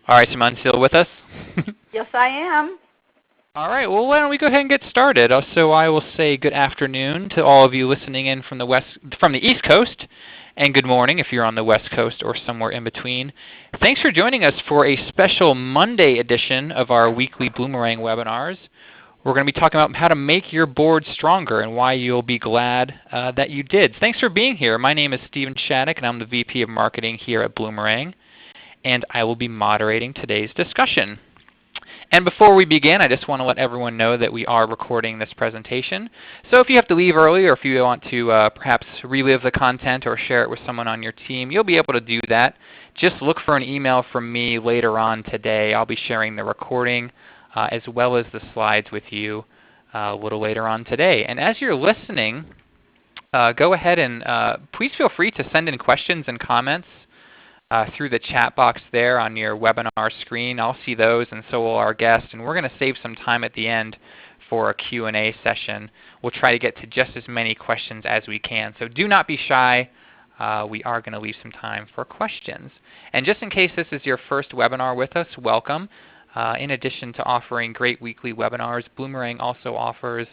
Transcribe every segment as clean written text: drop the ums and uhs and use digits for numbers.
All right, Simone, still with us? Yes, I am. All right, well, why don't we go ahead and get started? So I will say good afternoon to all of you listening in from the East Coast, and good morning if you're on the West Coast or somewhere in between. Thanks for joining us for a special Monday edition of our weekly Bloomerang webinars. We're going to be talking about how to make your board stronger and why you'll be glad that you did. Thanks for being here. My name is Stephen Shattuck, and I'm the VP of Marketing here at Bloomerang, and I will be moderating today's discussion. And before we begin, I just want to let everyone know that we are recording this presentation. So if you have to leave early or if you want to perhaps relive the content or share it with someone on your team, you'll be able to do that. Just look for an email from me later on today. I'll be sharing the recording as well as the slides with you a little later on today. And as you're listening, go ahead and please feel free to send in questions and comments through the chat box there on your webinar screen. I'll see those, and so will our guest. And we're going to save some time at the end for a Q&A session. We'll try to get to just as many questions as we can. So do not be shy. We are going to leave some time for questions. And just in case this is your first webinar with us, welcome. In addition to offering great weekly webinars, Bloomerang also offers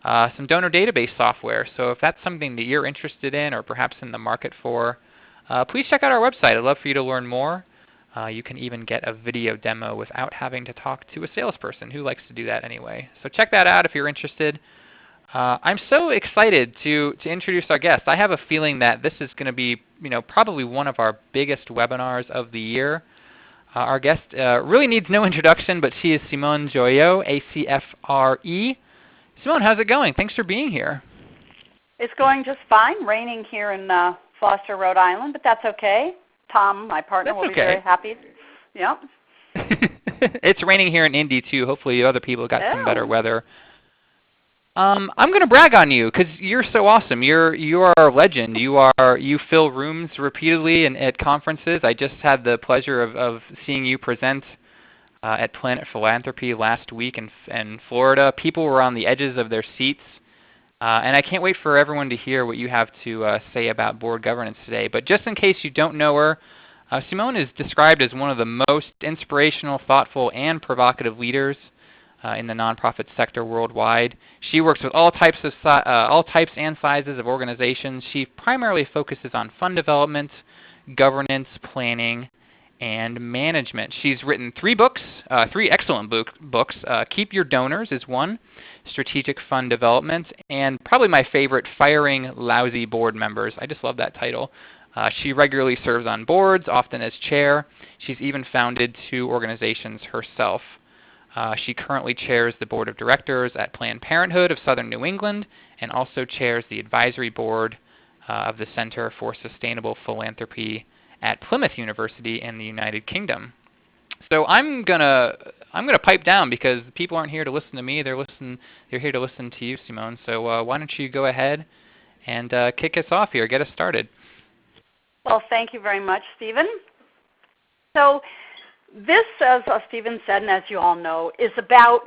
some donor database software. So if that's something that you're interested in or perhaps in the market for, please check out our website. I'd love for you to learn more. You can even get a video demo without having to talk to a salesperson. Who likes to do that anyway? So check that out if you're interested. I'm so excited to introduce our guest. I have a feeling that this is going to be probably one of our biggest webinars of the year. Our guest really needs no introduction, but she is Simone Joyaux, ACFRE. Simone, how's it going? Thanks for being here. It's going just fine. Raining here in Foster, Rhode Island, but that's okay. Tom, my partner, will be very happy. Yep. It's raining here in Indy too. Hopefully other people got some better weather. I'm going to brag on you because you're so awesome. You are a legend. You fill rooms repeatedly at conferences. I just had the pleasure of seeing you present at Planet Philanthropy last week in Florida. People were on the edges of their seats. And I can't wait for everyone to hear what you have to say about board governance today. But just in case you don't know her, Simone is described as one of the most inspirational, thoughtful, and provocative leaders in the nonprofit sector worldwide. She works with all types and sizes of organizations. She primarily focuses on fund development, governance, planning, and management. She's written 3 books, 3 excellent books. Keep Your Donors is one, Strategic Fund Development, and probably my favorite, Firing Lousy Board Members. I just love that title. She regularly serves on boards, often as chair. She's even founded 2 organizations herself. She currently chairs the board of directors at Planned Parenthood of Southern New England and also chairs the advisory board of the Center for Sustainable Philanthropy at Plymouth University in the United Kingdom. So I'm gonna pipe down because people aren't here to listen to me. They're here to listen to you, Simone. So why don't you go ahead and kick us off here, get us started. Well, thank you very much, Stephen. So this, as Stephen said, and as you all know, is about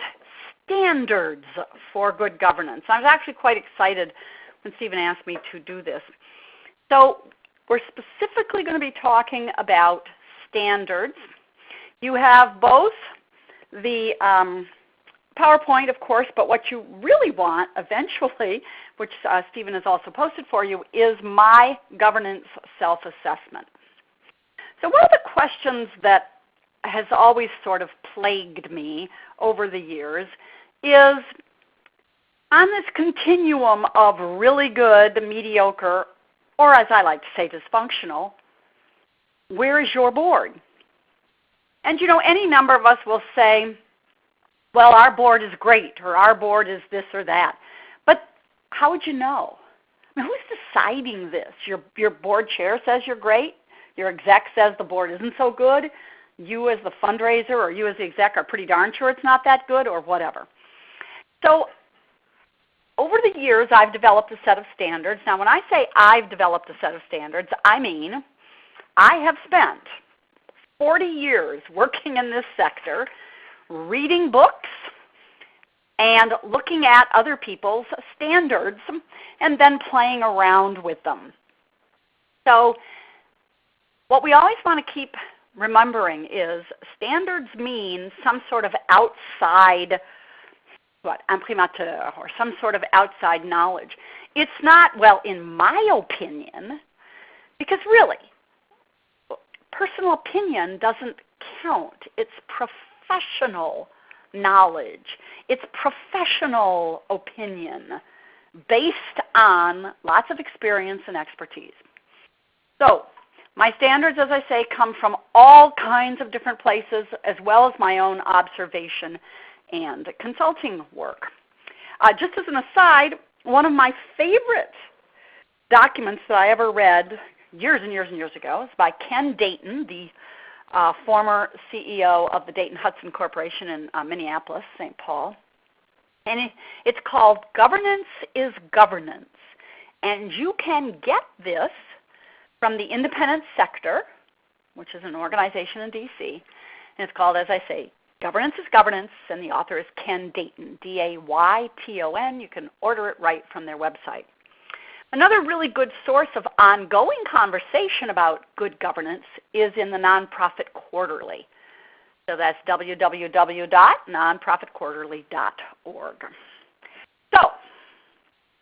standards for good governance. I was actually quite excited when Stephen asked me to do this. So we're specifically going to be talking about standards. You have both the PowerPoint, of course, but what you really want eventually, which Stephen has also posted for you, is my governance self-assessment. So one of the questions that has always sort of plagued me over the years is, on this continuum of really good, mediocre, or as I like to say, dysfunctional, where is your board? And any number of us will say, well, our board is great, or our board is this or that. But how would you know? I mean, who's deciding this? Your board chair says you're great. Your exec says the board isn't so good. You as the fundraiser or you as the exec are pretty darn sure it's not that good, or whatever. So over the years, I've developed a set of standards. Now, when I say I've developed a set of standards, I mean I have spent 40 years working in this sector, reading books and looking at other people's standards and then playing around with them. So what we always want to keep remembering is standards mean some sort of outside, imprimateur, or some sort of outside knowledge. It's not, well, in my opinion, because really, personal opinion doesn't count. It's professional knowledge. It's professional opinion based on lots of experience and expertise. So my standards, as I say, come from all kinds of different places, as well as my own observation and consulting work. Just as an aside, one of my favorite documents that I ever read years and years and years ago is by Ken Dayton, the former CEO of the Dayton-Hudson Corporation in Minneapolis, St. Paul. And it's called Governance is Governance. And you can get this from the independent sector, which is an organization in D.C. And it's called, as I say, Governance is Governance, and the author is Ken Dayton, D-A-Y-T-O-N. You can order it right from their website. Another really good source of ongoing conversation about good governance is in the Nonprofit Quarterly. So that's www.nonprofitquarterly.org. So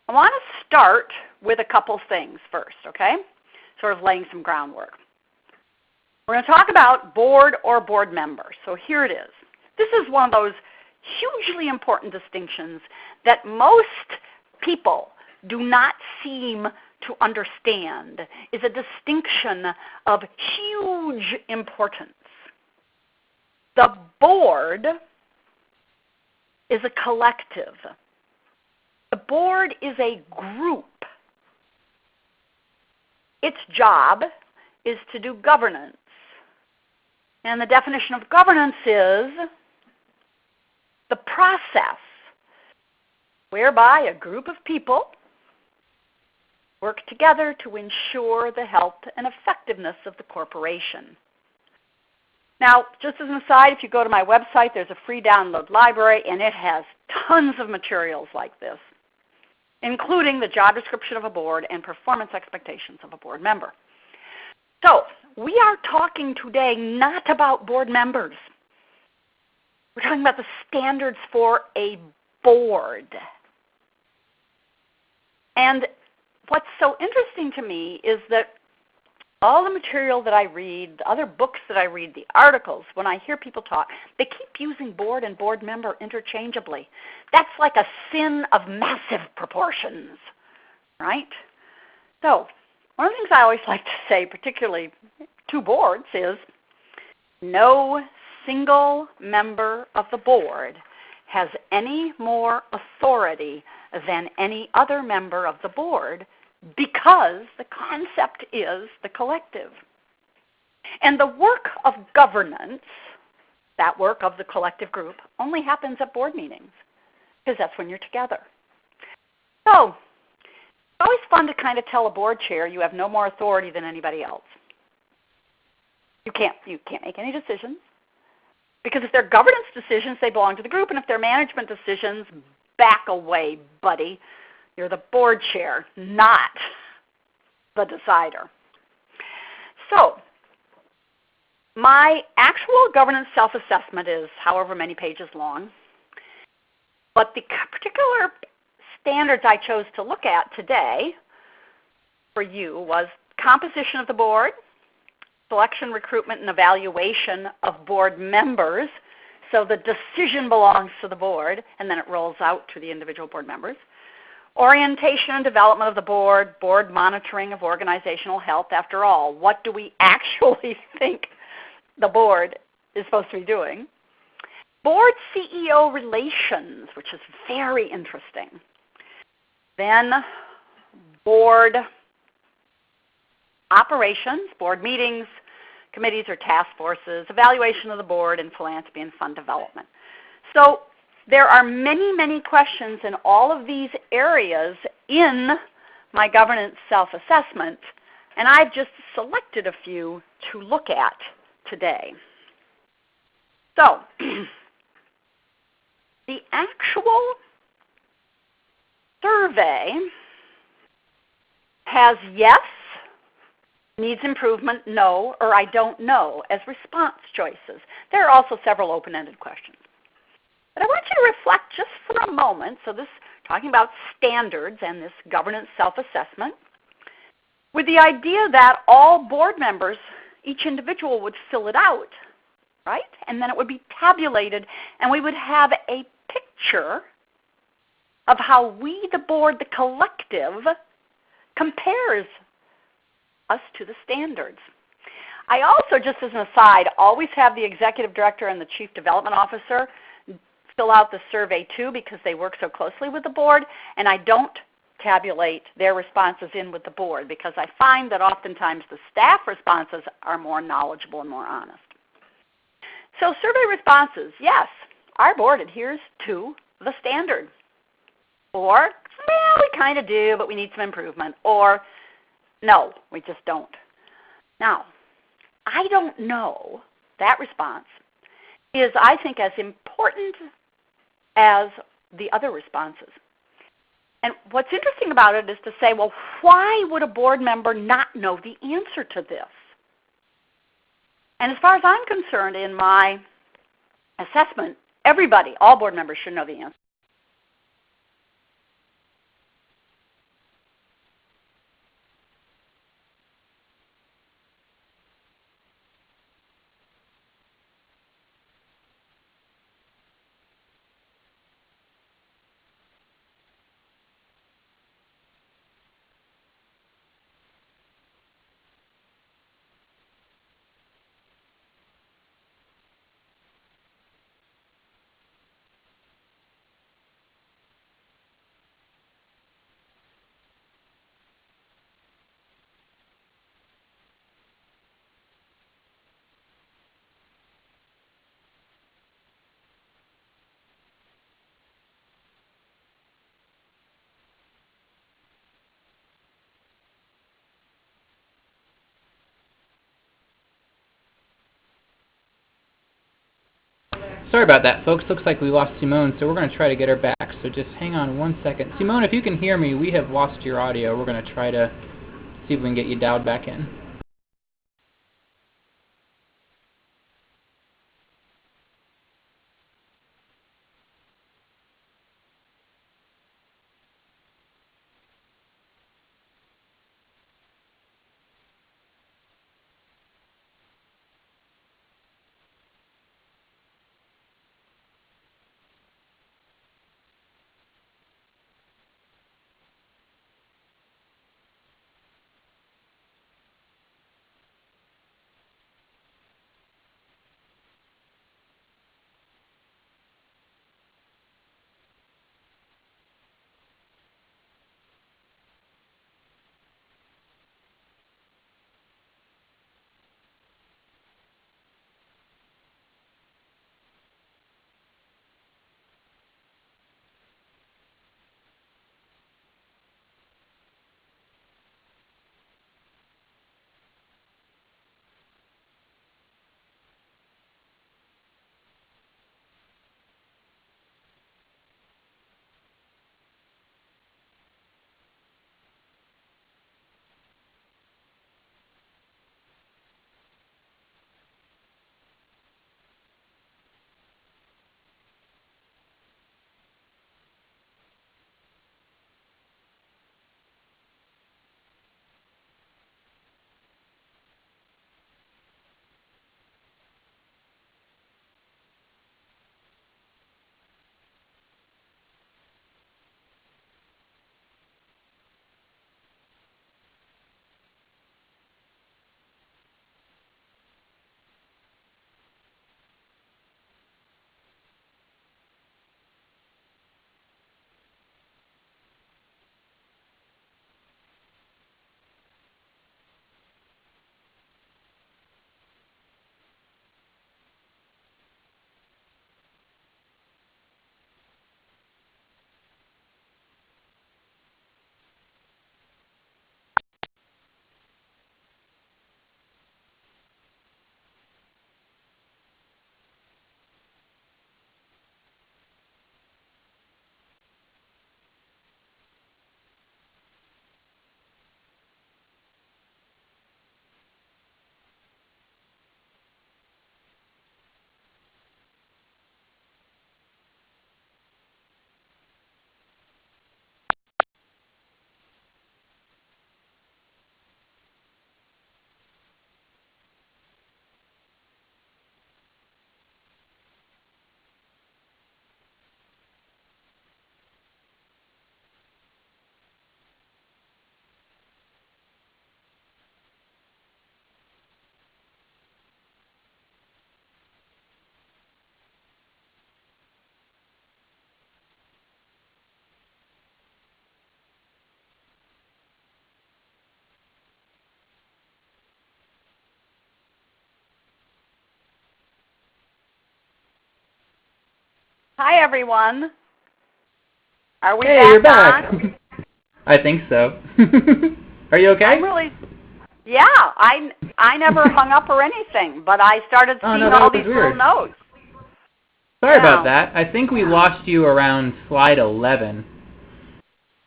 I want to start with a couple things first, okay? Sort of laying some groundwork. We're going to talk about board or board member. So here it is. This is one of those hugely important distinctions that most people do not seem to understand. Is a distinction of huge importance. The board is a collective. The board is a group. Its job is to do governance. And the definition of governance is the process whereby a group of people work together to ensure the health and effectiveness of the corporation. Now, just as an aside, if you go to my website, there's a free download library, and it has tons of materials like this, including the job description of a board and performance expectations of a board member. So we are talking today not about board members. We're talking about the standards for a board. And what's so interesting to me is that all the material that I read, the other books that I read, the articles, when I hear people talk, they keep using board and board member interchangeably. That's like a sin of massive proportions, right? So one of the things I always like to say, particularly to boards, is no single member of the board has any more authority than any other member of the board, because the concept is the collective. And the work of governance, that work of the collective group, only happens at board meetings, because that's when you're together. So it's always fun to kind of tell a board chair you have no more authority than anybody else. You can't make any decisions, because if they're governance decisions, they belong to the group, and if they're management decisions, back away, buddy. You're the board chair, not the decider. So my actual governance self-assessment is however many pages long, but the particular standards I chose to look at today for you was composition of the board, selection, recruitment, and evaluation of board members. So the decision belongs to the board, and then it rolls out to the individual board members. Orientation and development of the board, board monitoring of organizational health. After all, what do we actually think the board is supposed to be doing? Board CEO relations, which is very interesting. Then board operations, board meetings, committees or task forces, evaluation of the board, and philanthropy and fund development. So there are many, many questions in all of these areas in my governance self-assessment, and I've just selected a few to look at today. So the actual survey has yes, needs improvement, no, or I don't know as response choices. There are also several open-ended questions. But I want you to reflect just for a moment, so this talking about standards and this governance self-assessment, with the idea that all board members, each individual would fill it out, right? And then it would be tabulated, and we would have a picture of how we, the board, the collective, compares us to the standards. I also, just as an aside, always have the executive director and the chief development officer fill out the survey too, because they work so closely with the board, and I don't tabulate their responses in with the board because I find that oftentimes the staff responses are more knowledgeable and more honest. So survey responses, yes, our board adheres to the standard. Or, well, we kind of do, but we need some improvement. Or, no, we just don't. Now, I don't know, that response is, I think, as important as the other responses. And what's interesting about it is to say, well, why would a board member not know the answer to this? And as far as I'm concerned, in my assessment, everybody, all board members should know the answer. Sorry about that, folks. Looks like we lost Simone, so we're going to try to get her back. So just hang on one second. Simone, if you can hear me, we have lost your audio. We're going to try to see if we can get you dialed back in. Hi, everyone. Are we Hey, back you're back. on? I think so. Are you okay? I'm really, yeah, I never hung up or anything, but I started Oh, seeing no, that all was these weird. little notes. Sorry about Yeah. that. I think we lost you around slide 11.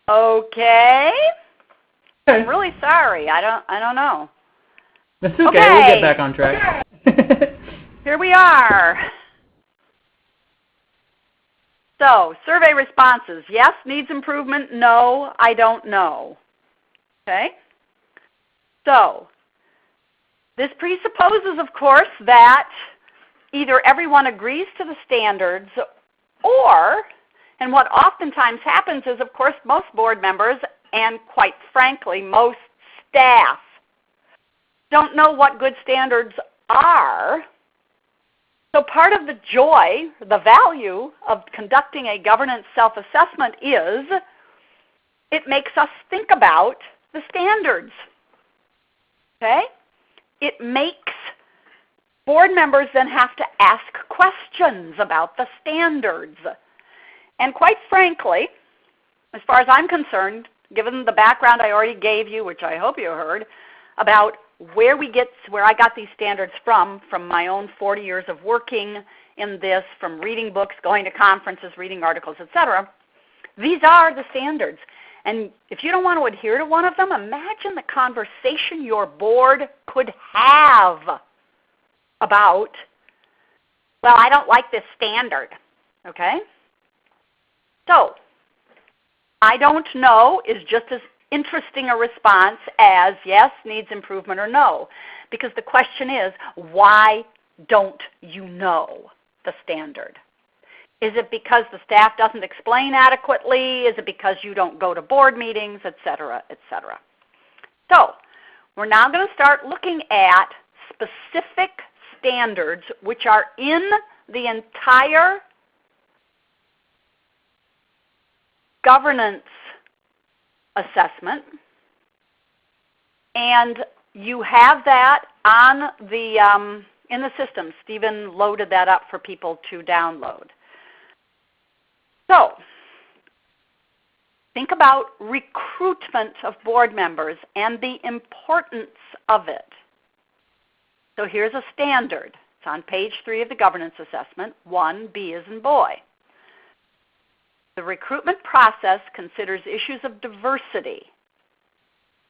Okay. I'm Okay. really sorry. I don't know. That's okay. We'll get Okay. back on track. Here we are. So, survey responses. Yes, needs improvement. No, I don't know. Okay? So, this presupposes, of course, that either everyone agrees to the standards or, and what oftentimes happens is, of course, most board members and, quite frankly, most staff don't know what good standards are. So part of the joy, the value of conducting a governance self-assessment is it makes us think about the standards. Okay? It makes board members then have to ask questions about the standards. And quite frankly, as far as I'm concerned, given the background I already gave you, which I hope you heard, about where I got these standards from my own 40 years of working in this, from reading books, going to conferences, reading articles, etc. These are the standards. And if you don't want to adhere to one of them, imagine the conversation your board could have about, well, I don't like this standard. Okay? So, I don't know is just as interesting a response as yes, needs improvement, or no. Because the question is, why don't you know the standard? Is it because the staff doesn't explain adequately? Is it because you don't go to board meetings, et cetera, et cetera? So, we're now going to start looking at specific standards which are in the entire governance assessment, and you have that on the in the system. Stephen loaded that up for people to download. So, think about recruitment of board members and the importance of it. So here's a standard. It's on page 3 of the governance assessment, 1B as in boy. The recruitment process considers issues of diversity,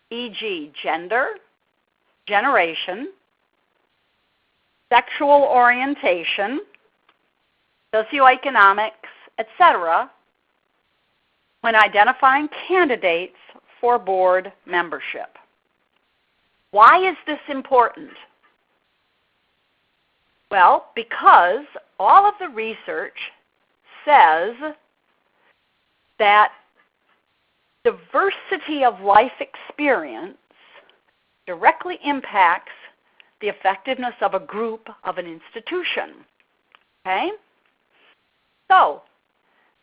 e.g. gender, generation, sexual orientation, socioeconomics, etc., when identifying candidates for board membership. Why is this important? Well, because all of the research says that diversity of life experience directly impacts the effectiveness of a group, of an institution. Okay? So,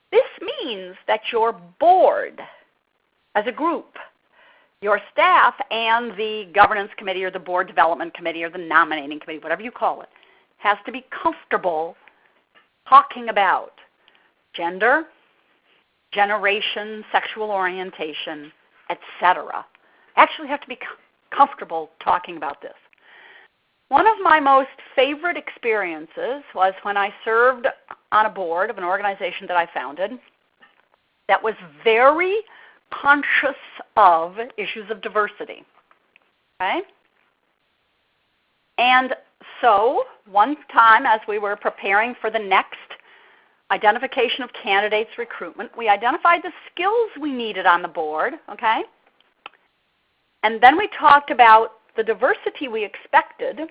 this means that your board, as a group, your staff and the governance committee or the board development committee or the nominating committee, whatever you call it, has to be comfortable talking about gender, generation, sexual orientation, etc. Actually have to be comfortable talking about this. One of my most favorite experiences was when I served on a board of an organization that I founded that was very conscious of issues of diversity. Okay? And so one time as we were preparing for the next identification of candidates recruitment, we identified the skills we needed on the board, okay? And then we talked about the diversity we expected.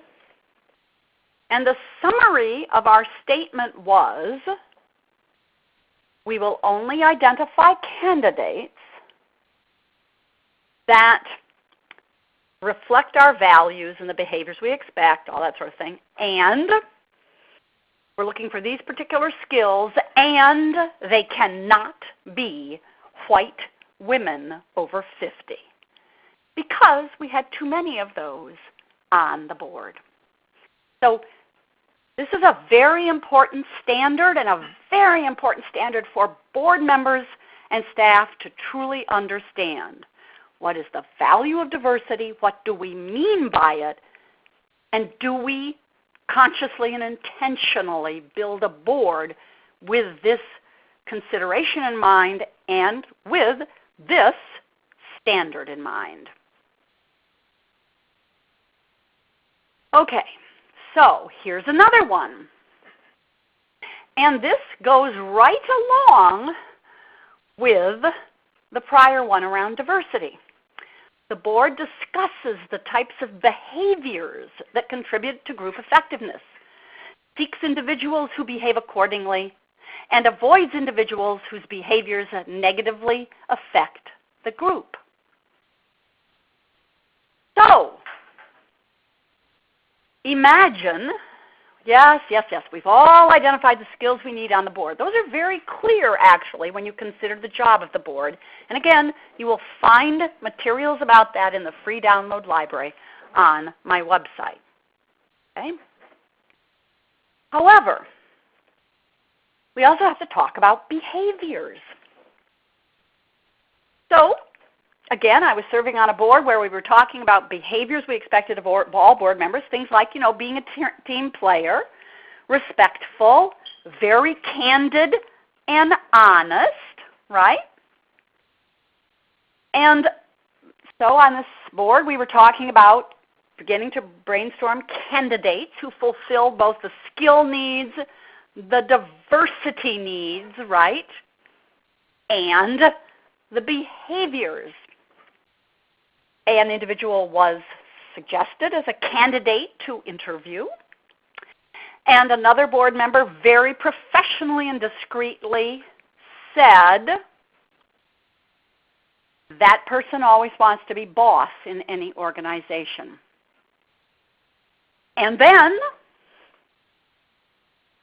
And the summary of our statement was, we will only identify candidates that reflect our values and the behaviors we expect, all that sort of thing, and we're looking for these particular skills, and they cannot be white women over 50 because we had too many of those on the board. So This is a very important standard and a very important standard for board members and staff to truly understand. What is the value of diversity? What do we mean by it? And do we consciously and intentionally build a board with this consideration in mind and with this standard in mind? Okay, so here's another one. And this goes right along with the prior one around diversity. The board discusses the types of behaviors that contribute to group effectiveness, seeks individuals who behave accordingly, and avoids individuals whose behaviors negatively affect the group. So, imagine, yes, we've all identified the skills we need on the board. Those are very clear, actually, when you consider the job of the board. And again, you will find materials about that in the free download library on my website. Okay? However, we also have to talk about behaviors. So, again, I was serving on a board where we were talking about behaviors we expected of all board members, things like, being a team player, respectful, very candid and honest, right? And so on this board, we were talking about beginning to brainstorm candidates who fulfill both the skill needs, the diversity needs, right, and the behaviors. An individual was suggested as a candidate to interview, and another board member very professionally and discreetly said, that person always wants to be boss in any organization. And then,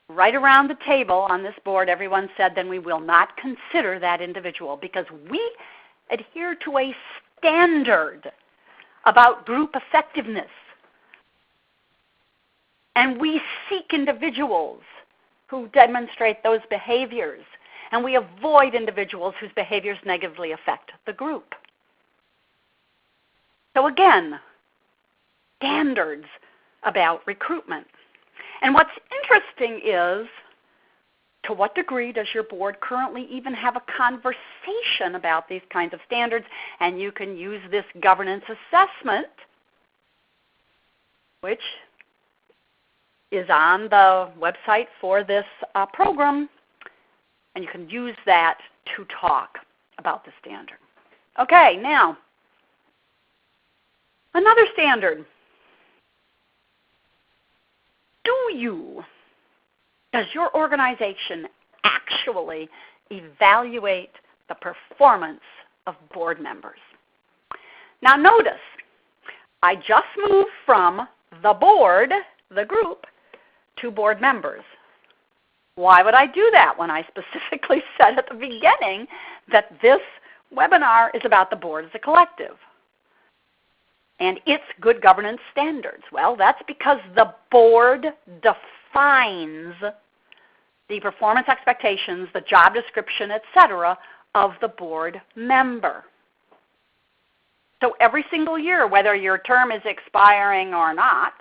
right around the table on this board, everyone said, then we will not consider that individual because we adhere to a standard about group effectiveness. And we seek individuals who demonstrate those behaviors. And we avoid individuals whose behaviors negatively affect the group. So again, standards about recruitment. And what's interesting is, to what degree does your board currently even have a conversation about these kinds of standards? And you can use this governance assessment, which is on the website for this program, and you can use that to talk about the standard. Okay, now, another standard. Does your organization actually evaluate the performance of board members? Now notice, I just moved from the board, the group, to board members. Why would I do that when I specifically said at the beginning that this webinar is about the board as a collective and its good governance standards? Well, that's because the board defines the performance expectations, the job description, etc., of the board member. So every single year, whether your term is expiring or not,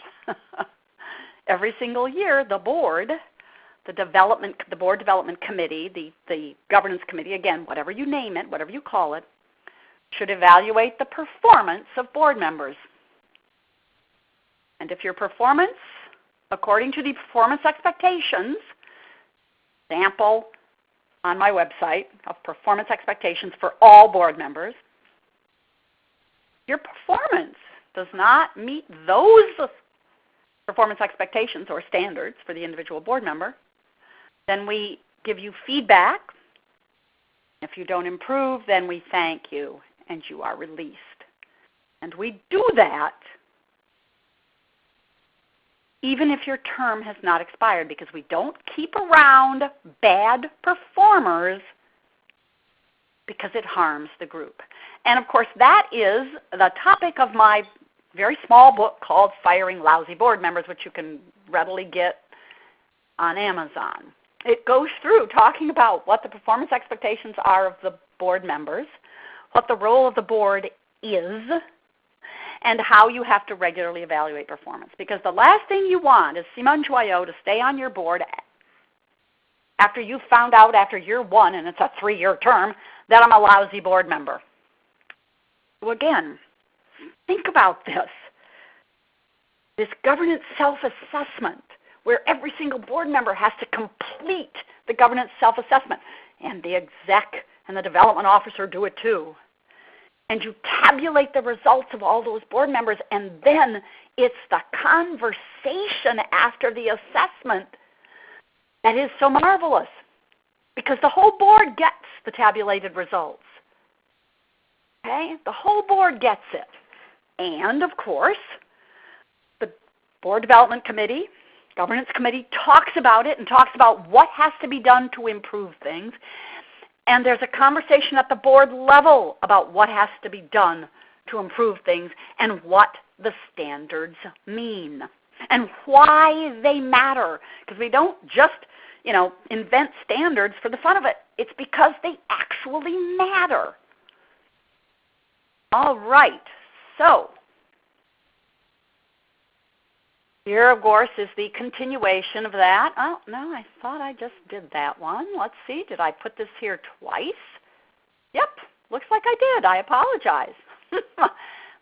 every single year the board, the board development committee, the governance committee, again, whatever you name it, whatever you call it, should evaluate the performance of board members. And if your performance, according to the performance expectations, sample on my website of performance expectations for all board members, your performance does not meet those performance expectations or standards for the individual board member, then we give you feedback. If you don't improve, then we thank you and you are released. And we do that even if your term has not expired, because we don't keep around bad performers because it harms the group. And of course, that is the topic of my very small book called Firing Lousy Board Members, which you can readily get on Amazon. It goes through talking about what the performance expectations are of the board members, what the role of the board is, and how you have to regularly evaluate performance. Because the last thing you want is Simone Joyaux to stay on your board after you found out after year 1, and it's a 3-year term, that I'm a lousy board member. So again, think about this. This governance self-assessment, where every single board member has to complete the governance self-assessment, and the exec and the development officer do it too. And you tabulate the results of all those board members, and then it's the conversation after the assessment that is so marvelous, because the whole board gets the tabulated results. Okay? The whole board gets it. And, of course, the Board Development Committee, Governance Committee talks about it and talks about what has to be done to improve things. And there's a conversation at the board level about what has to be done to improve things and what the standards mean and why they matter. Because we don't just, invent standards for the fun of it. It's because they actually matter. All right. So here, of course, is the continuation of that. Oh, no, I thought I just did that one. Let's see. Did I put this here twice? Yep. Looks like I did. I apologize.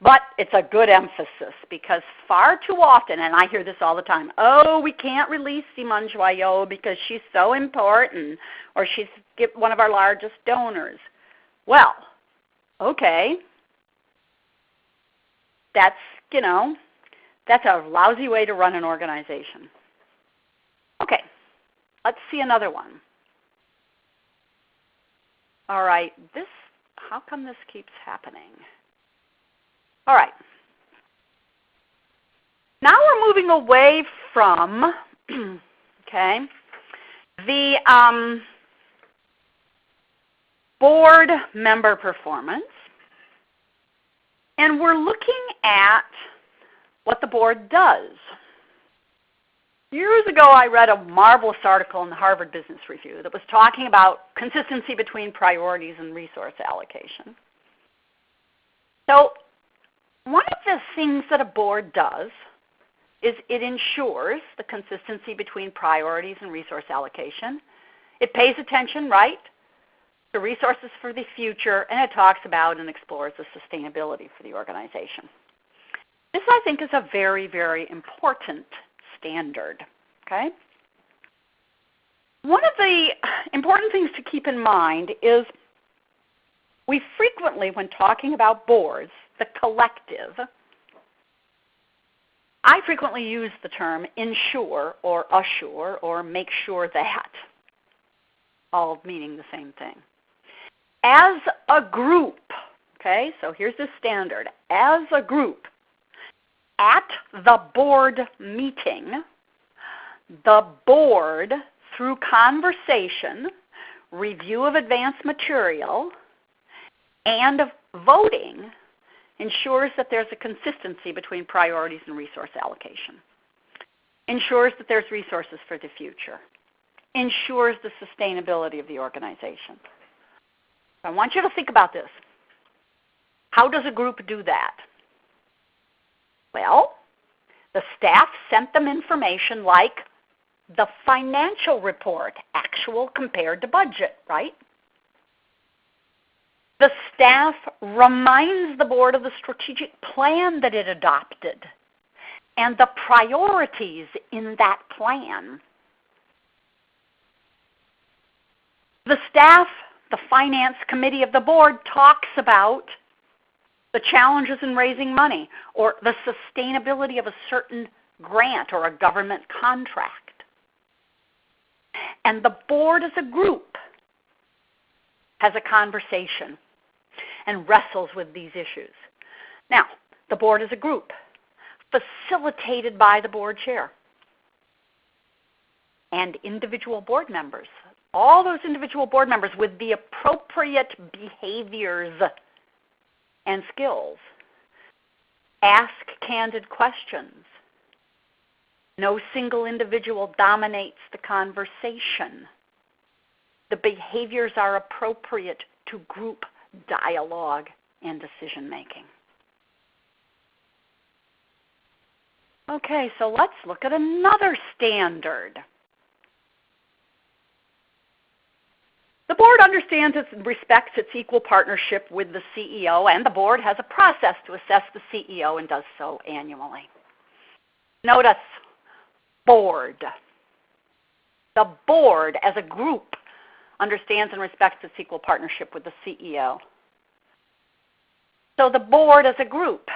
But it's a good emphasis, because far too often, and I hear this all the time, oh, we can't release Simone Joyaux because she's so important, or she's one of our largest donors. Well, okay. That's a lousy way to run an organization. Okay, let's see another one. All right, how come this keeps happening? All right. Now we're moving away from, the board member performance, and we're looking at what the board does. Years ago, I read a marvelous article in the Harvard Business Review that was talking about consistency between priorities and resource allocation. So one of the things that a board does is it ensures the consistency between priorities and resource allocation. It pays attention, right, to resources for the future, and it talks about and explores the sustainability for the organization. This, I think, is a very, very important standard. Okay? One of the important things to keep in mind is we frequently, when talking about boards, the collective, I frequently use the term ensure or assure or make sure that, all meaning the same thing. As a group, okay, so here's the standard. As a group, at the board meeting, the board, through conversation, review of advanced material, and voting, ensures that there's a consistency between priorities and resource allocation, ensures that there's resources for the future, ensures the sustainability of the organization. I want you to think about this. How does a group do that? Well, the staff sent them information like the financial report, actual compared to budget, right? The staff reminds the board of the strategic plan that it adopted and the priorities in that plan. The staff, the finance committee of the board, talks about the challenges in raising money or the sustainability of a certain grant or a government contract. And the board as a group has a conversation and wrestles with these issues. Now, the board as a group, facilitated by the board chair and individual board members, all those individual board members with the appropriate behaviors and skills, ask candid questions, No single individual dominates the conversation. The behaviors are appropriate to group dialogue and decision making. Okay, so let's look at another standard. The board understands and respects its equal partnership with the CEO, and the board has a process to assess the CEO and does so annually. Notice, board. The board as a group understands and respects its equal partnership with the CEO. So the board as a group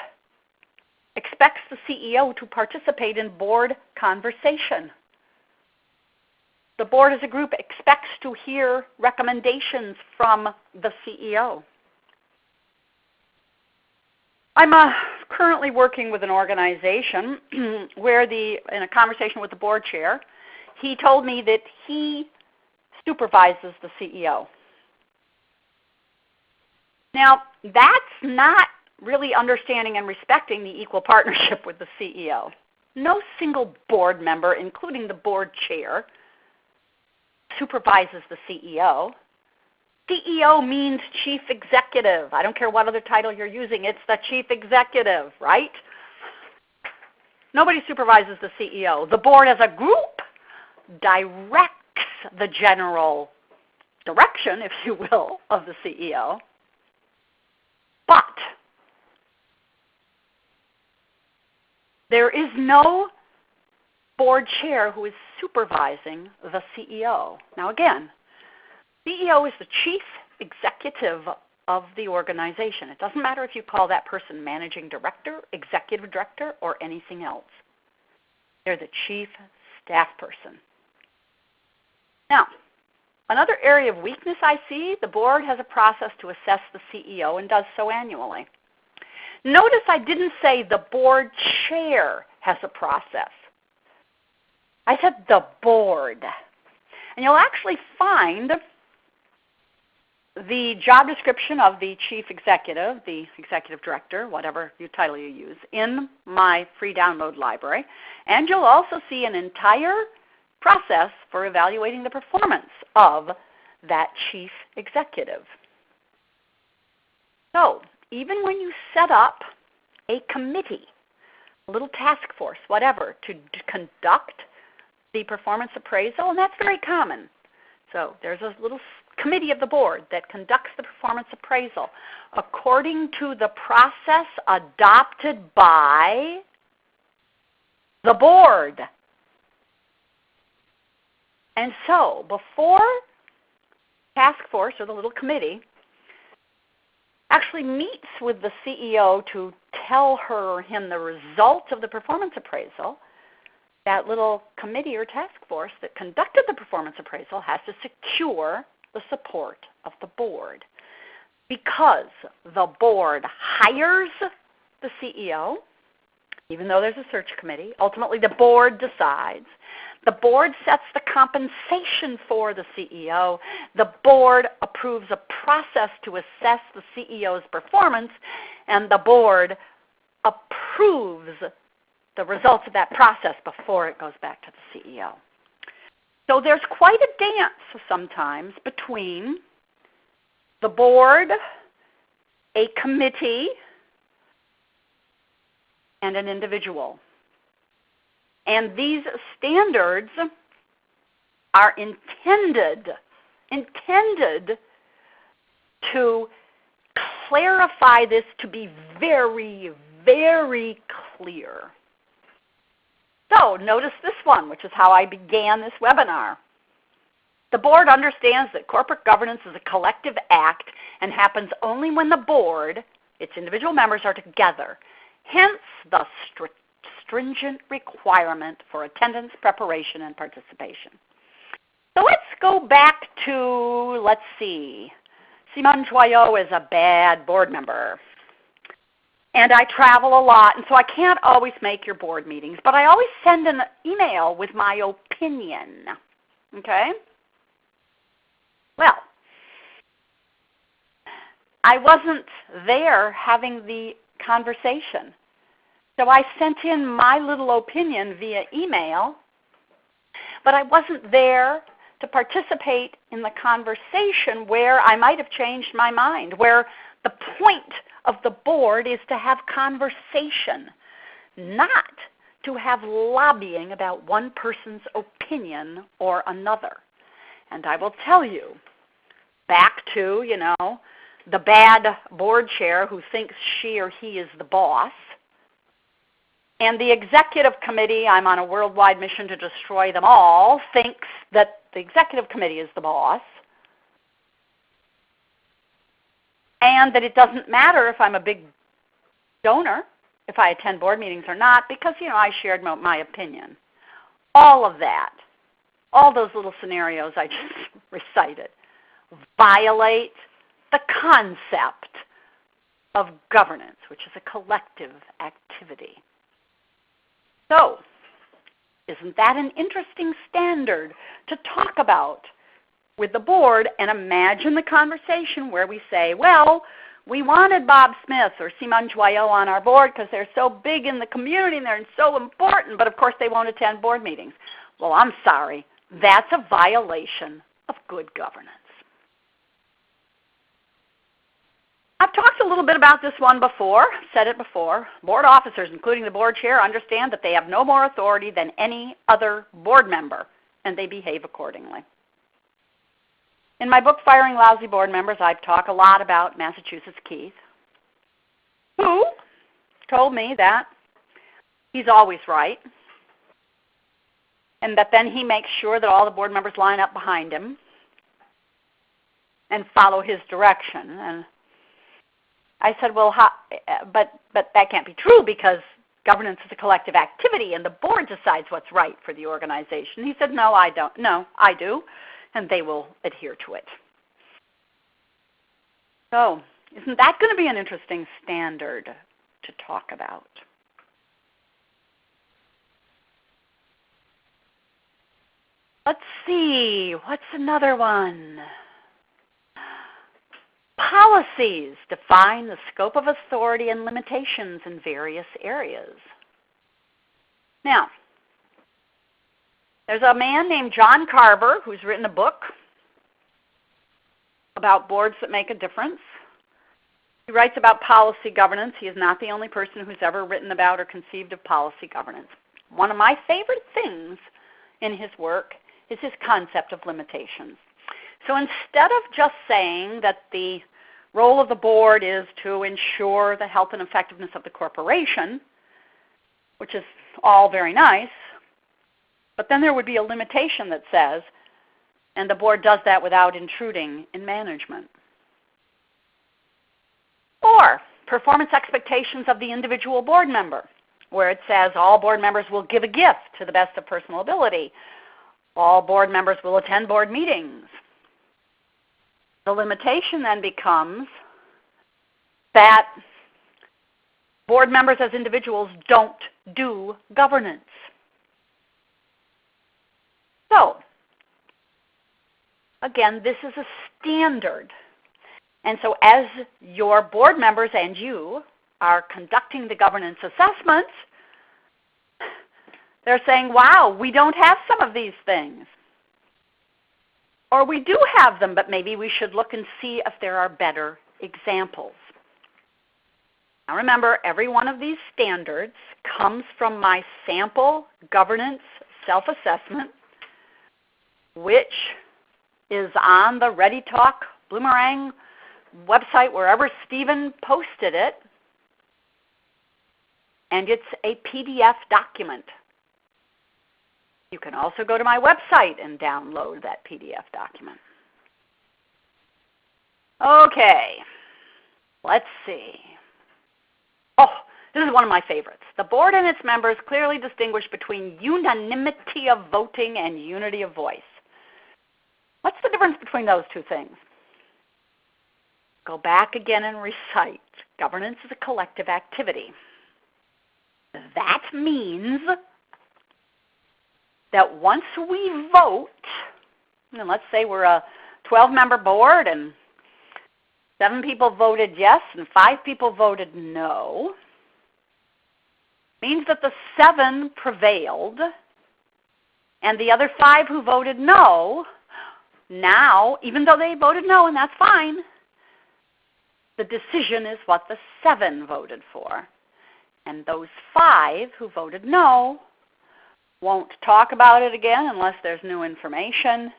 expects the CEO to participate in board conversation. The board as a group expects to hear recommendations from the CEO. I'm currently working with an organization where in a conversation with the board chair, he told me that he supervises the CEO. Now, that's not really understanding and respecting the equal partnership with the CEO. No single board member, including the board chair, supervises the CEO. CEO means chief executive. I don't care what other title you're using. It's the chief executive, right? Nobody supervises the CEO. The board as a group directs the general direction, if you will, of the CEO. But there is no board chair who is supervising the CEO. Now again, CEO is the chief executive of the organization. It doesn't matter if you call that person managing director, executive director, or anything else. They're the chief staff person. Now, another area of weakness I see, the board has a process to assess the CEO and does so annually. Notice I didn't say the board chair has a process. I said the board. And you'll actually find the job description of the chief executive, the executive director, whatever title you use, in my free download library. And you'll also see an entire process for evaluating the performance of that chief executive. So even when you set up a committee, a little task force, whatever, to conduct the performance appraisal, and that's very common. So there's a little committee of the board that conducts the performance appraisal according to the process adopted by the board. And so before task force or the little committee actually meets with the CEO to tell her or him the result of the performance appraisal, that little committee or task force that conducted the performance appraisal has to secure the support of the board. Because the board hires the CEO, even though there's a search committee, ultimately the board decides. The board sets the compensation for the CEO. The board approves a process to assess the CEO's performance, and the board approves the results of that process before it goes back to the CEO. So there's quite a dance sometimes between the board, a committee, and an individual. And these standards are intended to clarify this to be very, very clear. So notice this one, which is how I began this webinar. The board understands that corporate governance is a collective act and happens only when the board, its individual members, are together. Hence the stringent requirement for attendance, preparation, and participation. So let's go back to, let's see, Simone Joyaux is a bad board member. And I travel a lot, and so I can't always make your board meetings, but I always send an email with my opinion. Okay? Well, I wasn't there having the conversation. So I sent in my little opinion via email, but I wasn't there to participate in the conversation where I might have changed my mind, where the point of the board is to have conversation, not to have lobbying about one person's opinion or another. And I will tell you, back to, the bad board chair who thinks she or he is the boss, and the executive committee, I'm on a worldwide mission to destroy them all, thinks that the executive committee is the boss, and that it doesn't matter if I'm a big donor, if I attend board meetings or not, because, I shared my opinion. All of that, all those little scenarios I just recited, violate the concept of governance, which is a collective activity. So, isn't that an interesting standard to talk about with the board? And imagine the conversation where we say, well, we wanted Bob Smith or Simone Joyaux on our board because they're so big in the community and they're so important, but of course they won't attend board meetings. Well, I'm sorry. That's a violation of good governance. I've talked a little bit about this one before, said it before. Board officers, including the board chair, understand that they have no more authority than any other board member, and they behave accordingly. In my book, Firing Lousy Board Members, I talk a lot about Massachusetts Keith, who told me that he's always right, and that then he makes sure that all the board members line up behind him and follow his direction. And I said, well, but that can't be true because governance is a collective activity and the board decides what's right for the organization. He said, no, I don't. No, I do, and they will adhere to it. So isn't that going to be an interesting standard to talk about? Let's see, what's another one? Policies define the scope of authority and limitations in various areas. Now, there's a man named John Carver who's written a book about boards that make a difference. He writes about policy governance. He is not the only person who's ever written about or conceived of policy governance. One of my favorite things in his work is his concept of limitations. So instead of just saying that the role of the board is to ensure the health and effectiveness of the corporation, which is all very nice, but then there would be a limitation that says, and the board does that without intruding in management. Or performance expectations of the individual board member, where it says all board members will give a gift to the best of personal ability. All board members will attend board meetings. The limitation then becomes that board members as individuals don't do governance. So, again, this is a standard. And so as your board members and you are conducting the governance assessments, they're saying, wow, we don't have some of these things. Or we do have them, but maybe we should look and see if there are better examples. Now remember, every one of these standards comes from my sample governance self-assessment, which is on the ReadyTalk Bloomerang website, wherever Stephen posted it. And it's a PDF document. You can also go to my website and download that PDF document. Okay, let's see. Oh, this is one of my favorites. The board and its members clearly distinguish between unanimity of voting and unity of voice. What's the difference between those two things? Go back again and recite. Governance is a collective activity. That means that once we vote, and let's say we're a 12-member board and 7 people voted yes and 5 people voted no, means that the 7 prevailed, and the other 5 who voted no, now, even though they voted no, and that's fine, the decision is what the 7 voted for. And those 5 who voted no won't talk about it again unless there's new information,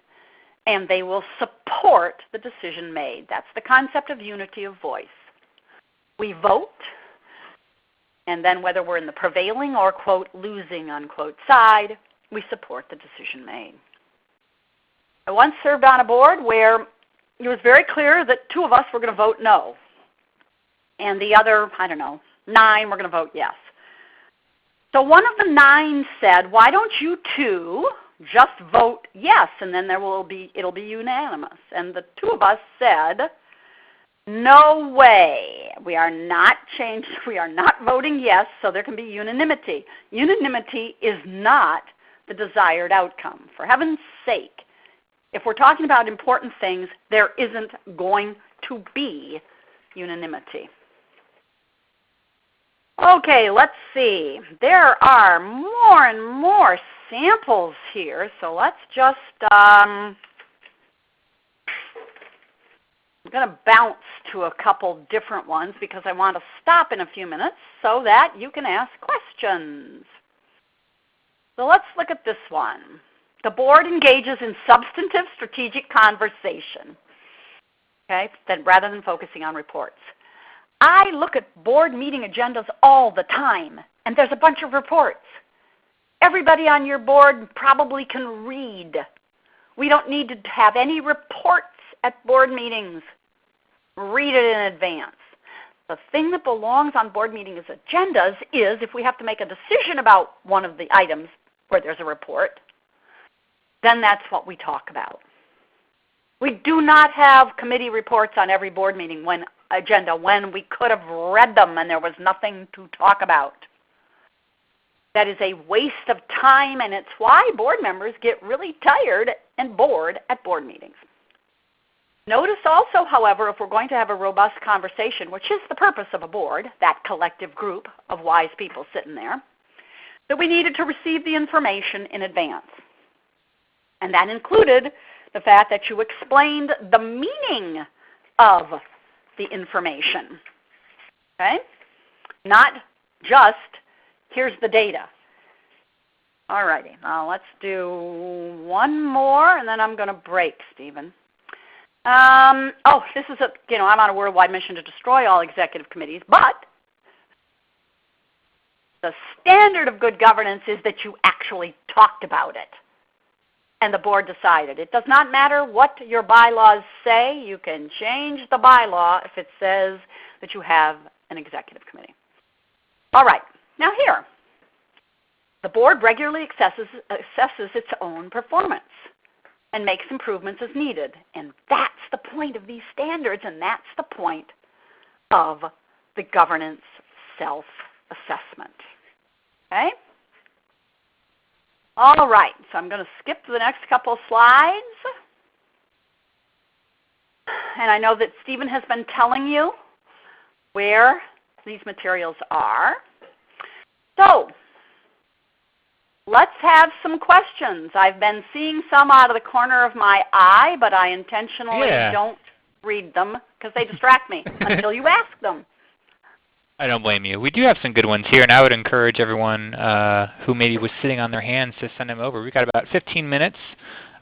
and they will support the decision made. That's the concept of unity of voice. We vote, and then whether we're in the prevailing or, quote, losing, unquote, side, we support the decision made. I once served on a board where it was very clear that 2 of us were going to vote no, and the other, 9 were going to vote yes. So one of the 9 said, why don't you 2 just vote yes, and then it'll be unanimous. And the 2 of us said, no way. We are not voting yes, so there can be unanimity. Unanimity is not the desired outcome. For heaven's sake, if we're talking about important things, there isn't going to be unanimity. Okay, let's see. There are more and more samples here, so let's just, I'm going to bounce to a couple different ones because I want to stop in a few minutes so that you can ask questions. So let's look at this one. The board engages in substantive strategic conversation, okay, rather than focusing on reports. I look at board meeting agendas all the time, and there's a bunch of reports. Everybody on your board probably can read. We don't need to have any reports at board meetings. Read it in advance. The thing that belongs on board meetings agendas is if we have to make a decision about one of the items where there's a report, then that's what we talk about. We do not have committee reports on every board meeting agenda when we could have read them and there was nothing to talk about. That is a waste of time, and it's why board members get really tired and bored at board meetings. Notice also, however, if we're going to have a robust conversation, which is the purpose of a board, that collective group of wise people sitting there, that we needed to receive the information in advance. And that included the fact that you explained the meaning of the information. Okay? Not just, here's the data. All righty. Now let's do one more, and then I'm going to break, Stephen. This is I'm on a worldwide mission to destroy all executive committees, but the standard of good governance is that you actually talked about it, and the board decided. It does not matter what your bylaws say. You can change the bylaw if it says that you have an executive committee. All right. Now here, the board regularly assesses its own performance and makes improvements as needed. And that's the point of these standards, and that's the point of the governance self-assessment. Okay? All right, so I'm going to skip to the next couple slides. And I know that Stephen has been telling you where these materials are. So let's have some questions. I've been seeing some out of the corner of my eye, but I intentionally don't read them because they distract me until you ask them. I don't blame you. We do have some good ones here, and I would encourage everyone who maybe was sitting on their hands to send them over. We've got about 15 minutes.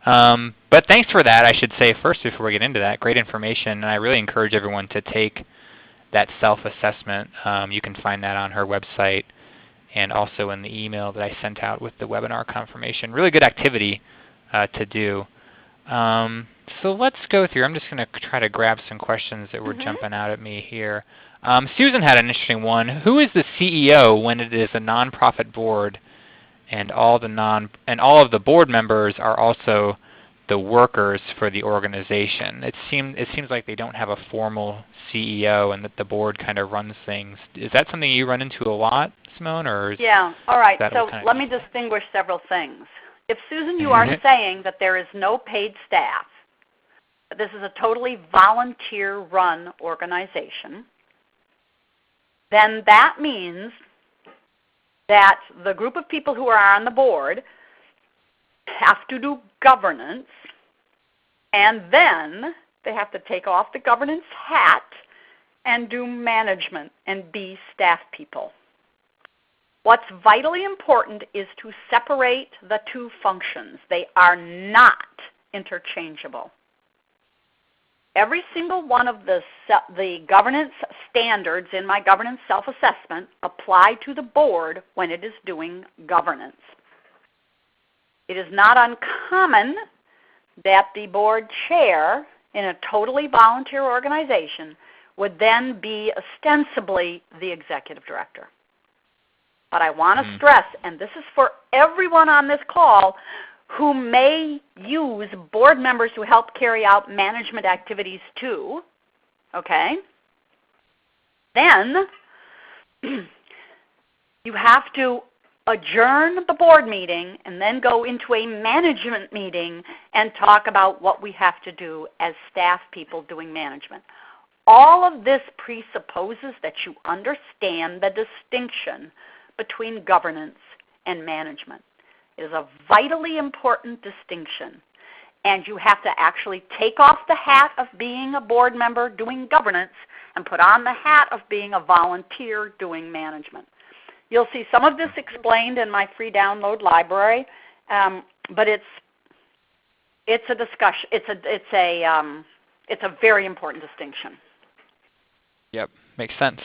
But thanks for that, I should say, first before we get into that. Great information, and I really encourage everyone to take that self-assessment. You can find that on her website and also in the email that I sent out with the webinar confirmation. Really good activity to do. So let's go through. I'm just going to try to grab some questions that were jumping out at me here. Susan had an interesting one. Who is the CEO when it is a nonprofit board and all of the board members are also the workers for the organization? It seems like they don't have a formal CEO and that the board kind of runs things. Is that something you run into a lot, Simone? Or yeah. All right. So let me distinguish several things. If, Susan, you are saying that there is no paid staff, that this is a totally volunteer-run organization, then that means that the group of people who are on the board have to do governance, and then they have to take off the governance hat and do management and be staff people. What's vitally important is to separate the two functions. They are not interchangeable. Every single one of the governance standards in my governance self-assessment apply to the board when it is doing governance. It is not uncommon that the board chair in a totally volunteer organization would then be ostensibly the executive director. But I want to stress, and this is for everyone on this call who may use board members who help carry out management activities too, okay? Then you have to adjourn the board meeting and then go into a management meeting and talk about what we have to do as staff people doing management. All of this presupposes that you understand the distinction between governance and management. It is a vitally important distinction. And you have to actually take off the hat of being a board member doing governance and put on the hat of being a volunteer doing management. You'll see some of this explained in my free download library, but it's a discussion. It's a very important distinction. Yep, makes sense.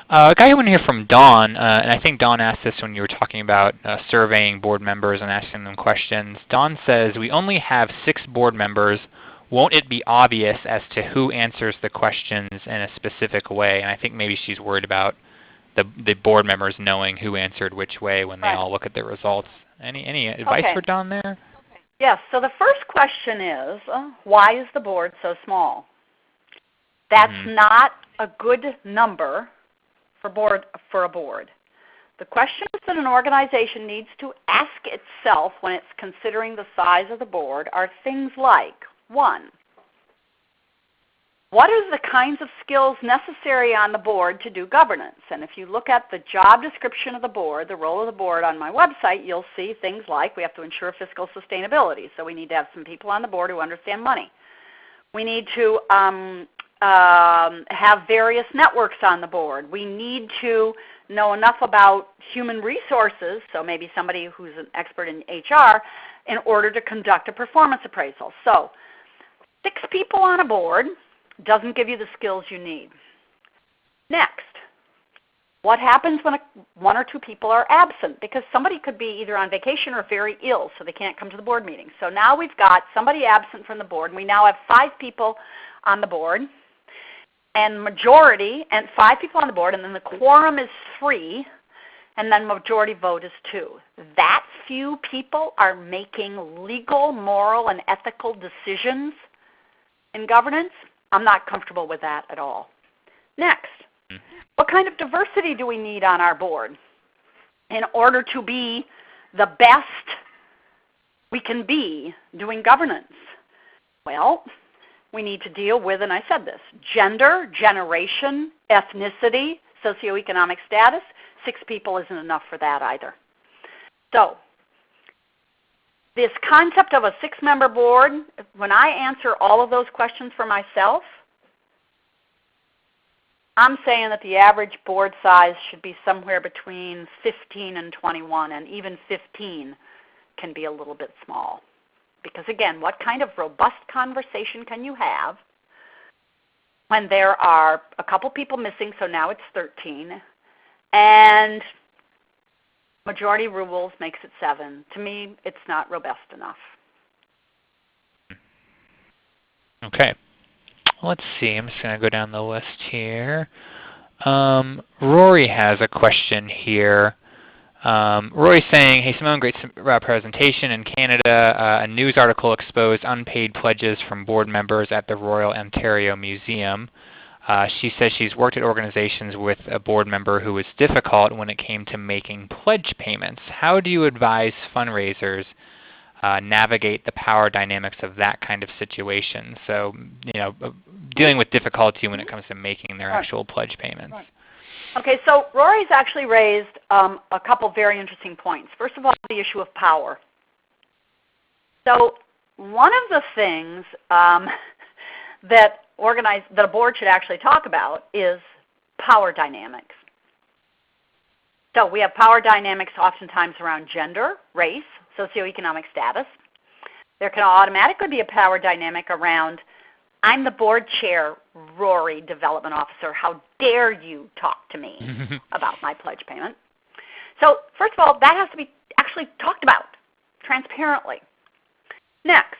I got one here from Dawn, and I think Dawn asked this when you were talking about surveying board members and asking them questions. Dawn says, we only have 6 board members. Won't it be obvious as to who answers the questions in a specific way? And I think maybe she's worried about the board members knowing who answered which way when they all look at the results. Any advice for Dawn there? Yes, so the first question is, why is the board so small? That's not a good number for a board. The questions that an organization needs to ask itself when it's considering the size of the board are things like, 1, what are the kinds of skills necessary on the board to do governance? And if you look at the job description of the board, the role of the board on my website, you'll see things like we have to ensure fiscal sustainability. So we need to have some people on the board who understand money. We need to have various networks on the board. We need to know enough about human resources, so maybe somebody who's an expert in HR, in order to conduct a performance appraisal. So 6 people on a board doesn't give you the skills you need. Next, what happens when 1 or 2 people are absent? Because somebody could be either on vacation or very ill, so they can't come to the board meeting. So now we've got somebody absent from the board, and we now have 5 people on the board, and majority, and 5 people on the board, and then the quorum is 3, and then majority vote is 2. That few people are making legal, moral, and ethical decisions in governance. I'm not comfortable with that at all. Next, what kind of diversity do we need on our board in order to be the best we can be doing governance? Well, we need to deal with, and I said this, gender, generation, ethnicity, socioeconomic status. 6 people isn't enough for that either. So this concept of a 6-member board, when I answer all of those questions for myself, I'm saying that the average board size should be somewhere between 15 and 21, and even 15 can be a little bit small. Because again, what kind of robust conversation can you have when there are a couple people missing, so now it's 13, and majority rules makes it 7. To me, it's not robust enough. Okay. Let's see. I'm just going to go down the list here. Rory has a question here. Rory's saying, hey Simone, great presentation. In Canada, a news article exposed unpaid pledges from board members at the Royal Ontario Museum. She says she's worked at organizations with a board member who was difficult when it came to making pledge payments. How do you advise fundraisers navigate the power dynamics of that kind of situation? So, dealing with difficulty when it comes to making their actual pledge payments. Okay, so Rory's actually raised a couple very interesting points. First of all, the issue of power. So one of the things that a board should actually talk about is power dynamics. So we have power dynamics oftentimes around gender, race, socioeconomic status. There can automatically be a power dynamic around, I'm the board chair, Rory, development officer. How dare you talk to me about my pledge payment? So first of all, that has to be actually talked about transparently. Next,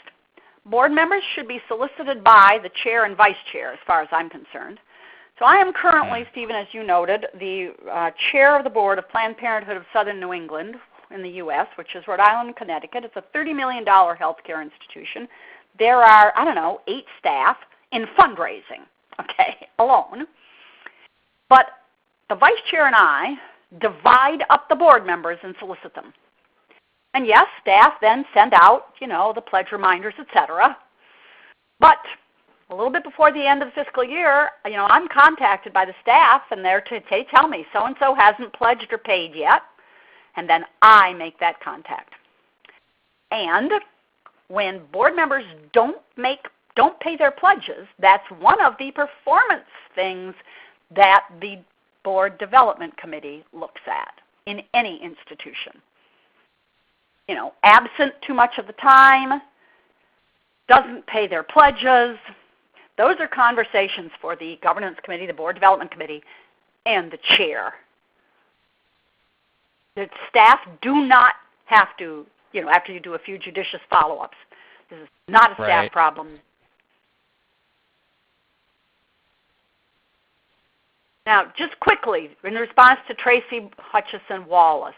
board members should be solicited by the chair and vice chair as far as I'm concerned. So I am currently, Stephen, as you noted, the chair of the board of Planned Parenthood of Southern New England in the U.S., which is Rhode Island and Connecticut. It's a $30 million healthcare institution. There are, 8 staff in fundraising, alone. But the vice chair and I divide up the board members and solicit them. And yes, staff then send out, the pledge reminders, etc. But a little bit before the end of the fiscal year, I'm contacted by the staff, and they tell me so-and-so hasn't pledged or paid yet, and then I make that contact. And when board members don't pay their pledges, that's one of the performance things that the board development committee looks at in any institution. Absent too much of the time, doesn't pay their pledges. Those are conversations for the governance committee, the board development committee, and the chair. The staff do not have to, after you do a few judicious follow-ups. This is not a staff problem. Now, just quickly, in response to Tracy Hutchison Wallace,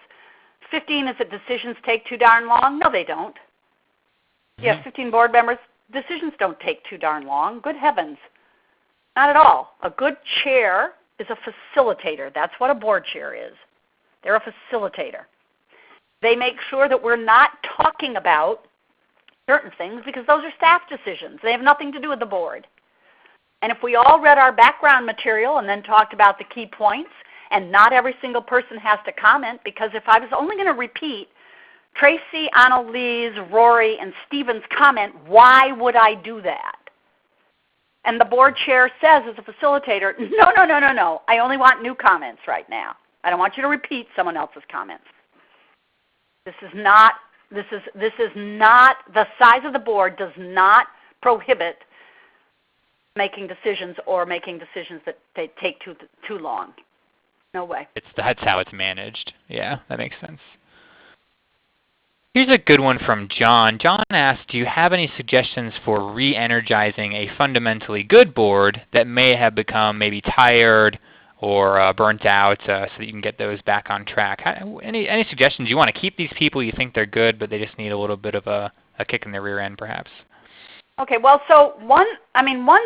15 is that decisions take too darn long? No, they don't. You have 15 board members. Decisions don't take too darn long. Good heavens. Not at all. A good chair is a facilitator. That's what a board chair is. They're a facilitator. They make sure that we're not talking about certain things because those are staff decisions. They have nothing to do with the board. And if we all read our background material and then talked about the key points, and not every single person has to comment, because if I was only going to repeat Tracy, Annalise, Rory, and Stephen's comment, why would I do that? And the board chair says as a facilitator, no, I only want new comments right now. I don't want you to repeat someone else's comments. The size of the board does not prohibit making decisions or making decisions that they take too long. No way. That's how it's managed. Yeah, that makes sense. Here's a good one from John. John asked, do you have any suggestions for re-energizing a fundamentally good board that may have become maybe tired or burnt out so that you can get those back on track? Any suggestions? You want to keep these people, you think they're good, but they just need a little bit of a kick in the rear end perhaps? Okay, well, so one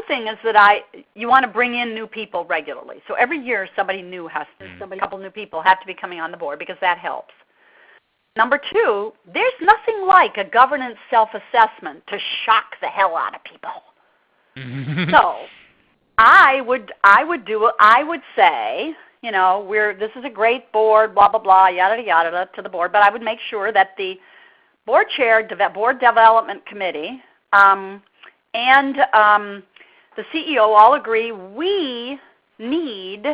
thing is that you want to bring in new people regularly. So every year a couple new people have to be coming on the board because that helps. Number 2, there's nothing like a governance self-assessment to shock the hell out of people. So I would say, this is a great board, blah blah blah, yada yada to the board, but I would make sure that the board chair, board development committee, and the CEO all agree we need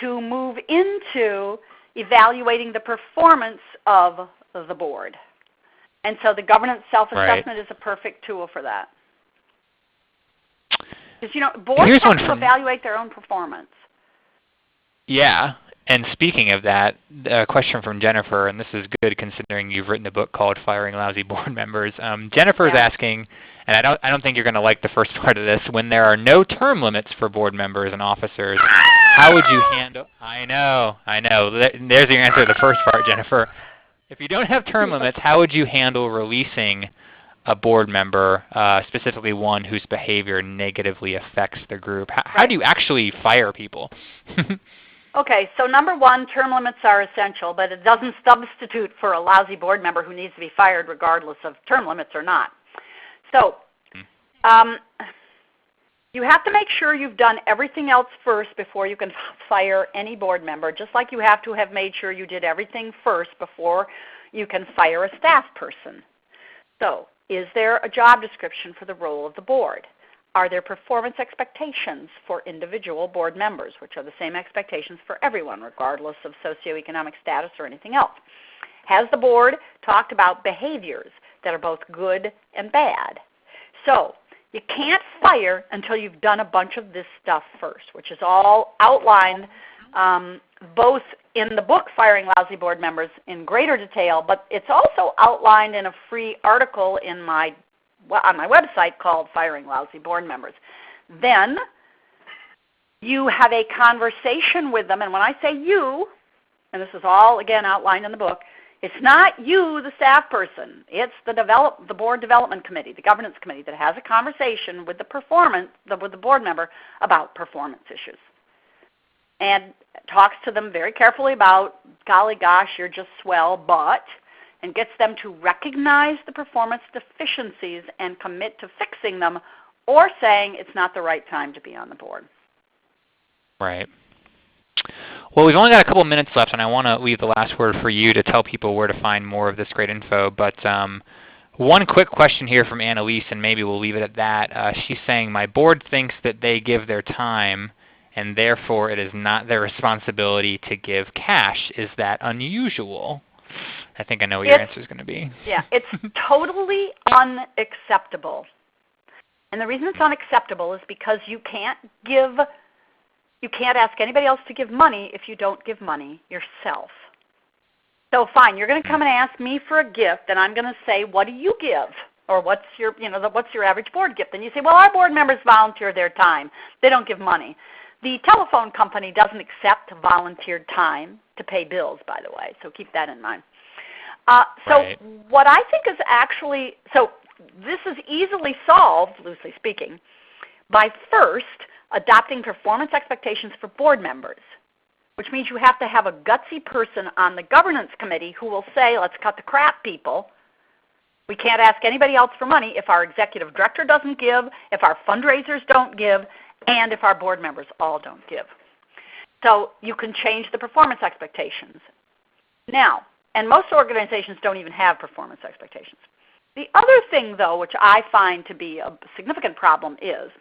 to move into evaluating the performance of the board. And so the governance self-assessment is a perfect tool for that. Because, boards have to evaluate their own performance. Yeah. And speaking of that, a question from Jennifer, and this is good considering you've written a book called Firing Lousy Board Members. Jennifer's asking, and I don't think you're going to like the first part of this, when there are no term limits for board members and officers, how would you handle... I know. There's your answer to the first part, Jennifer. If you don't have term limits, how would you handle releasing a board member, specifically one whose behavior negatively affects the group? How do you actually fire people? Okay, so number 1, term limits are essential, but it doesn't substitute for a lousy board member who needs to be fired regardless of term limits or not. So You have to make sure you've done everything else first before you can fire any board member, just like you have to have made sure you did everything first before you can fire a staff person. So, is there a job description for the role of the board? Are there performance expectations for individual board members, which are the same expectations for everyone, regardless of socioeconomic status or anything else? Has the board talked about behaviors that are both good and bad? So, you can't fire until you've done a bunch of this stuff first, which is all outlined both in the book, Firing Lousy Board Members, in greater detail, but it's also outlined in a free article on my website called Firing Lousy Board Members. Then you have a conversation with them, and when I say you, and this is all, again, outlined in the book, it's not you, the staff person. It's the board development committee, the governance committee, that has a conversation with the board member about performance issues, and talks to them very carefully about, golly gosh, you're just swell, but, and gets them to recognize the performance deficiencies and commit to fixing them, or saying it's not the right time to be on the board. Right. Well, we've only got a couple minutes left, and I want to leave the last word for you to tell people where to find more of this great info. But one quick question here from Annalise, and maybe we'll leave it at that. She's saying, my board thinks that they give their time, and therefore it is not their responsibility to give cash. Is that unusual? I think I know what your answer is going to be. Yeah, it's totally unacceptable. And the reason it's unacceptable is because you can't ask anybody else to give money if you don't give money yourself. So fine, you're going to come and ask me for a gift, and I'm going to say, what do you give? Or what's your average board gift? And you say, well, our board members volunteer their time. They don't give money. The telephone company doesn't accept volunteered time to pay bills, by the way, so keep that in mind. Right. What I think is actually, so this is easily solved, loosely speaking, by first adopting performance expectations for board members, which means you have to have a gutsy person on the governance committee who will say, let's cut the crap, people. We can't ask anybody else for money if our executive director doesn't give, if our fundraisers don't give, and if our board members all don't give. So you can change the performance expectations. Now, and most organizations don't even have performance expectations. The other thing, though, which I find to be a significant problem is,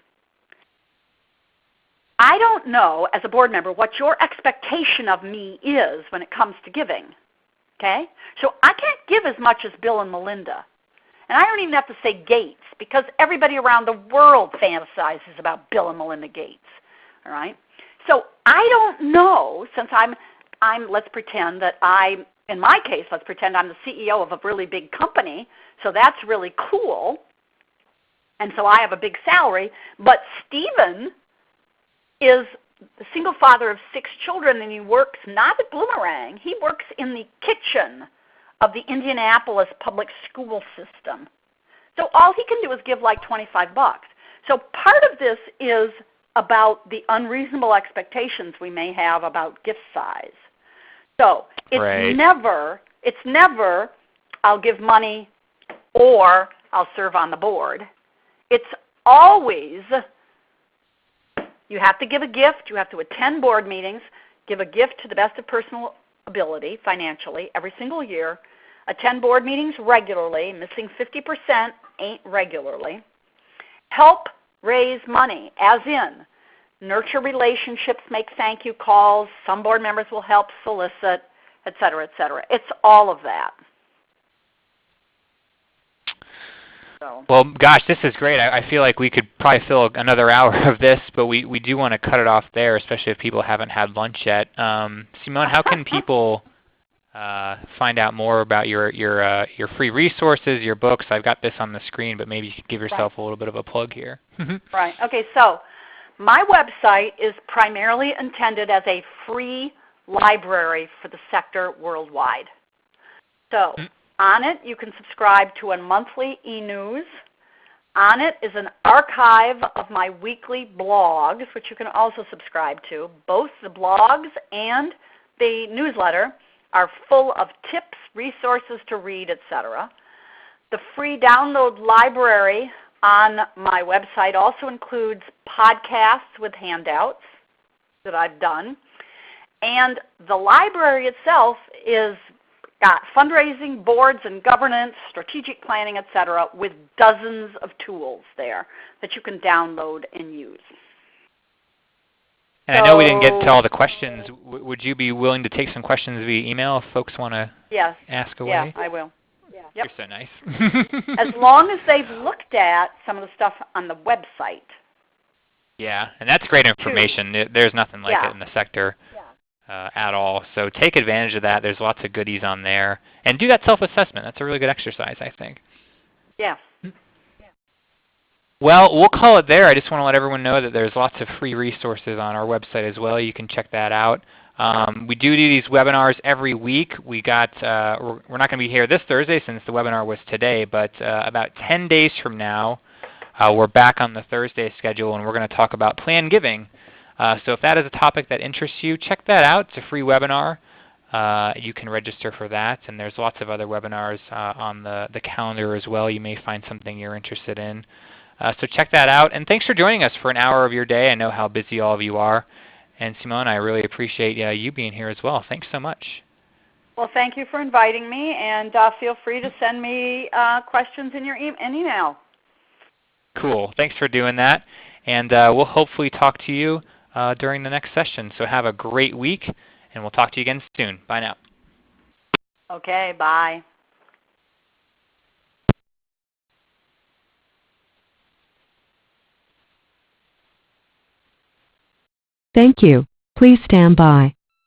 I don't know, as a board member, what your expectation of me is when it comes to giving. Okay? So I can't give as much as Bill and Melinda. And I don't even have to say Gates, because everybody around the world fantasizes about Bill and Melinda Gates. All right? So I don't know, since let's pretend that in my case, let's pretend I'm the CEO of a really big company, so that's really cool. And so I have a big salary, but Stephen is the single father of 6 children, and he works not at Bloomerang. He works in the kitchen of the Indianapolis public school system. So all he can do is give like $25. So part of this is about the unreasonable expectations we may have about gift size. So it's never I'll give money or I'll serve on the board. It's always you have to give a gift, you have to attend board meetings, give a gift to the best of personal ability financially every single year, attend board meetings regularly, missing 50% ain't regularly, help raise money, as in nurture relationships, make thank you calls, some board members will help solicit, et cetera, et cetera. It's all of that. So. Well, gosh, this is great. I feel like we could probably fill another hour of this, but we do want to cut it off there, especially if people haven't had lunch yet. Simone, how can people find out more about your free resources, your books? I've got this on the screen, but maybe you could give yourself a little bit of a plug here. Right. Okay, so my website is primarily intended as a free library for the sector worldwide. So on it, you can subscribe to a monthly e-news. On it is an archive of my weekly blogs, which you can also subscribe to. Both the blogs and the newsletter are full of tips, resources to read, etc. The free download library on my website also includes podcasts with handouts that I've done. And the library itself is got fundraising, boards and governance, strategic planning, etc., with dozens of tools there that you can download and use. And I know we didn't get to all the questions. Would you be willing to take some questions via email if folks want to ask away? Yeah, I will. Yep. You're so nice. As long as they've looked at some of the stuff on the website. Yeah, and that's great information. There's nothing like it in the sector at all. So take advantage of that. There's lots of goodies on there. And do that self-assessment. That's a really good exercise, I think. Yeah. Well, we'll call it there. I just want to let everyone know that there's lots of free resources on our website as well. You can check that out. We do these webinars every week. We're not going to be here this Thursday since the webinar was today, but about 10 days from now, we're back on the Thursday schedule, and we're going to talk about plan giving. So if that is a topic that interests you, check that out. It's a free webinar. You can register for that, and there's lots of other webinars on the calendar as well. You may find something you're interested in. So check that out. And thanks for joining us for an hour of your day. I know how busy all of you are. And Simone, I really appreciate you being here as well. Thanks so much. Well, thank you for inviting me, and feel free to send me questions in your email. Cool. Thanks for doing that. And we'll hopefully talk to you during the next session. So have a great week, and we'll talk to you again soon. Bye now. Okay, bye. Thank you. Please stand by.